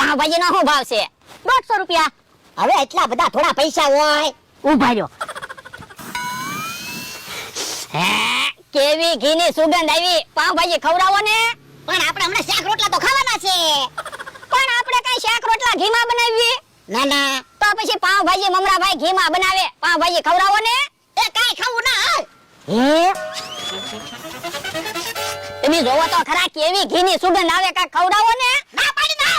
પાવભાજી નો શું ભાવ છે? 150 રૂપિયા. હવે એટલા બધા થોડા પૈસા હોય? ઉભા રહ્યો. હે કેવી ઘીની સુગંધ આવી, પાવભાજી ખવડાવો ને. પણ આપણે હમણાં શાક રોટલા તો ખાવાના છે. પણ આપણે કઈ શાક રોટલા ઘીમાં બનાવીએ? ના ના, તો પછી પાવભાજી મમરાભાઈ ઘીમાં બનાવે, પાવભાજી ખવડાવો ને. એ કાઈ ખાવું ના હાલ. હે તમે જોવો તો ખરા કેવી ઘીની સુગંધ આવે, કાંઈ ખવડાવો ને. ના પાડી દે.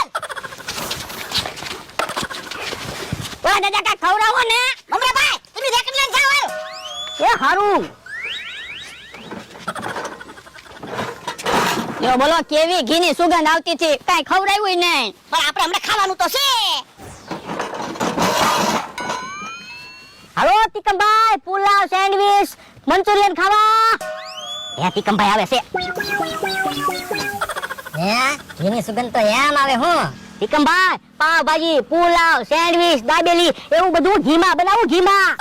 ઓલા દાદા કાંઈ ખવડાવો ને. મમરાભાઈ તમે રેકડી લઈને જાઓ હાલ. એ હારું. યો બોલો કેવી ઘીની સુગંધ આવતી હતી, કાંઈ ખવડાવ્યું નહીં. પણ આપણે હમણાં ખાવાનું તો છે. હાલો તિકમભાઈ, પુલાવ, સેન્ડવિચ, મંચુરિયન ખાવા. હે તિકમભાઈ આવે છે. હે ઘીની સુગંધ તો એમ આવે હું. તિકમભાઈ, પાવભાજી, પુલાવ, સેન્ડવિચ, દાબેલી એવું બધું ઘીમાં બનાવું, ઘીમાં.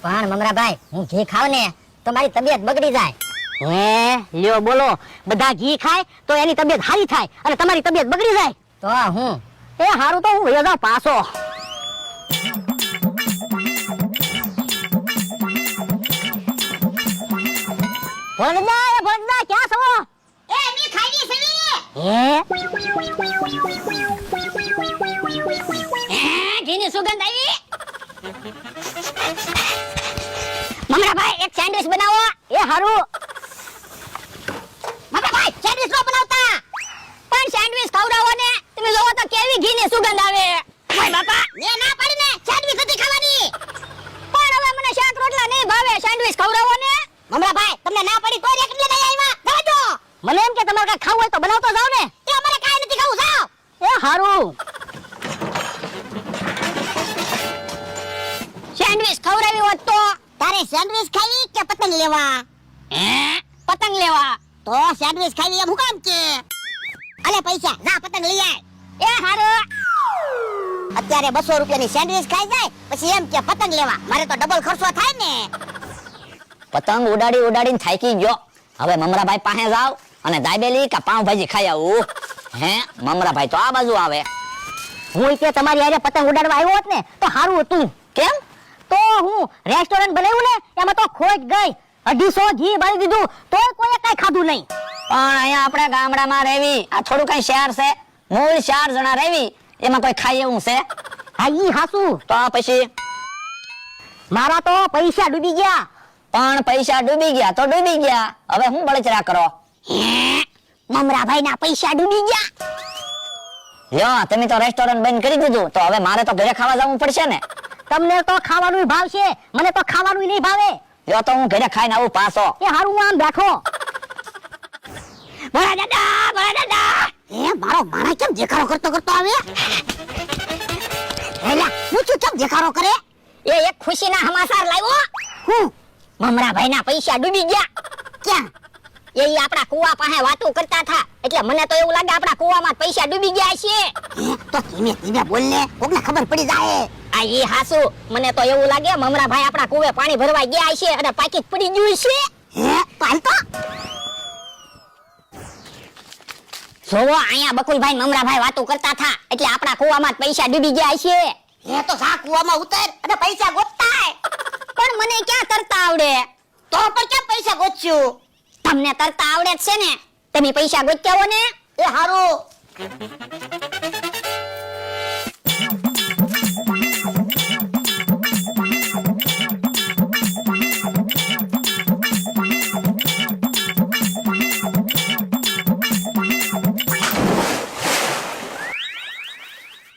પણ મમરાભાઈ હું ઘી ખાવ ને તો મારી તબિયત બગડી જાય. હે લ્યો બોલો, બધા ઘી ખાય તો એની તબિયત સારી થાય અને તમારી તબિયત બગડી જાય. તો હું એ હારું તો હું વયો જાઉં પાછો. ભોળદા ક્યાં છો? એ મી ખાઈ છે. હે ઘીની સુગંધ આવી. મમરાભાઈ એક સેન્ડવિચ બનાવો. એ હારું. મમરાભાઈ સેન્ડવિચ નો બનાવતા. પણ સેન્ડવિચ ખવડાવો ને. તમે જોવો તો કેવી ઘીની સુગંધ આવે. ઓય બાપા, ને ના પાડી ને સેન્ડવિચ નથી ખાવાની. પણ હવે મને શાક રોટલા નહીં ભાવે, સેન્ડવિચ ખવડાવો ને. મમરાભાઈ તમને ના પડી તો રેકડી લઈને આવ્યા. જવા દો. મને એમ કે તમારે કઈ ખાવું હોય તો બનાવતો જાવ ને. એ અમારે કાઈ નથી ખાવું જાવ. એ હારું. સેન્ડવિચ ખવડાવી હોત તો. તારે સેન્ડવિચ ખાવી કે પતંગ લેવા? પતંગ લેવા. તો સેન્ડવિચ ખાવી એમ હું કામ કે? અલે પૈસા જા પતંગ લઈ આય. એ હારું. અત્યારે 200 રૂપિયાની સેન્ડવિચ ખાઈ જાય પછી એમ કે પતંગ લેવા. મારે તો ડબલ ખર્ચો થાય ને. પતંગ ઉડાડી ઉડાડીને થાકી ગયો. હવે મમરાભાઈ પાસે જાવ અને દાબેલી કે પાવભાજી ખાઈ આવું. હે મમરાભાઈ તો આ બાજુ આવે. હું કે તમારી હારે પતંગ ઉડાડવા આવ્યો હોત ને તો હારું હતું. કેમ? તો હું રેસ્ટોરન્ટ બનાવ્યું ને એમાં તો ખોટ ગઈ. 250 ઘી બાળી દીધું તોય કોઈએ કઈ ખાધું નહીં. પણ અહીંયા આપણે ગામડામાં રહેવી, આ થોડું કઈ શહેર છે, મૂળ 4 જણા રહેવી, એમાં કોઈ ખાય એવું છે? હા ઈ હાસુ. તો પછી મારા તો પૈસા ડૂબી ગયા. પણ પૈસા ડૂબી ગયા તો ડૂબી ગયા, હવે હું બળતરા કરો. મમરાભાઈ ના પૈસા ડૂબી ગયા. લ્યો તમે તો રેસ્ટોરન્ટ બંધ કરી દીધું, તો હવે મારે તો ઘરે ખાવા જવું પડશે ને. તમને તો ખાવાનું ભાવશે, મને તો ખાવાનું નહીં ભાવે. લ્યો તો હું ઘરે ખાઈને આવું પાછો. એ હારું હું આમ બેઠો. ભોળા દાદા. મારો માણા કેમ દેખાડો કરતો આવે? એલા પૂછું કેમ દેખાડો કરે? એ એક ખુશીના સમાચાર લાવ્યો. હું મમરાભાઈ ના પૈસા ડૂબી ગયા. ક્યાં? એ આપણા કુવા પાસે વાતો કરતા હતા, એટલે મને તો એવું લાગે આપણા કુવામાં પૈસા ડૂબી ગયા છે. તો ધીમે ધીમે બોલ ને, કોકને ખબર પડી જાય. આ ઈ હાસુ, મને તો એવું લાગે મમરાભાઈ આપણા કુવે પાણી ભરવા ગયા છે અને પાકીટ પડી ગયું છે. પાલ તો જોવો અહીંયા બકુલભાઈ ને મમરાભાઈ વાતો કરતા હતા, એટલે આપણા કુવામાં પૈસા ડૂબી ગયા છે. તો જા કુવામાં ઉતર અને પૈસા ગોતતા. પણ મને ક્યાં તરતા આવડે? તો પણ કેમ પૈસા ગોતશું? તમને તરતા આવડે જ છે ને, તમે પૈસા ગોત્યાવો ને. એ હારું.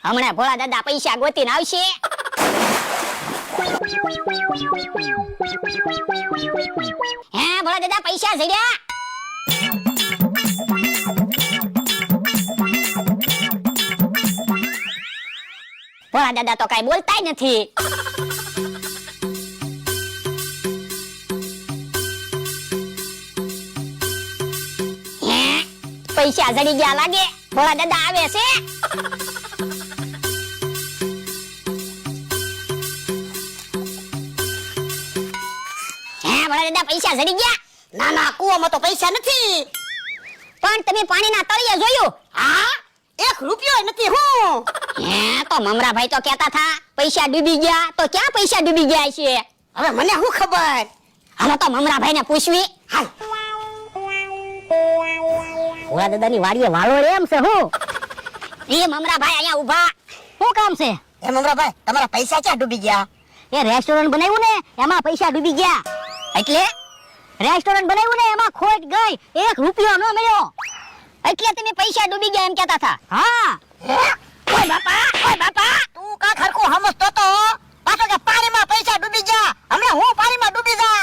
હમણાં ભોળા દાદા પૈસા ગોતીને આવશે. હે ભોળા દાદા પૈસા જડ્યા? ભોળા દાદા તો કઈ બોલતાય નથી. પૈસા જડી ગયા લાગે, ભોળા દાદા આવે છે. ભોળા દાદા પૈસા જડી ગયા? ના ના કુવામાં તો પૈસા નથી. પણ તમે પાણીના તળિયે જોયું? હા એ એક રૂપિયો નથી હું. હે તો મમરાભાઈ તો કહેતા હતા પૈસા ડૂબી ગયા, તો ક્યાં પૈસા ડૂબી ગયા છે? હવે મને શું ખબર. હાલો તો મમરાભાઈને પૂછવી. હાલ. ઓલા દાદાની વાડીએ વાળો રે એમ છે હું. એ મમરાભાઈ અહીંયા ઊભા. શું કામ છે? એ મમરાભાઈ તમારા પૈસા ક્યાં ડૂબી ગયા? એ રેસ્ટોરન્ટ બનાવ્યું ને એમાં પૈસા ડૂબી ગયા. એટલે રેસ્ટોરન્ટ બનાવ્યું ને એમાં ખોટ ગઈ, 1 રૂપિયો ન મળ્યો. એટલે તમે પૈસા ડૂબી ગયા એમ કહેતા હતા? હા. ઓય બાપા તું કા ખરખું સમજતો તો પાછો કે પાણીમાં પૈસા ડૂબી ગયા. હમણાં હું પાણીમાં ડૂબી જા.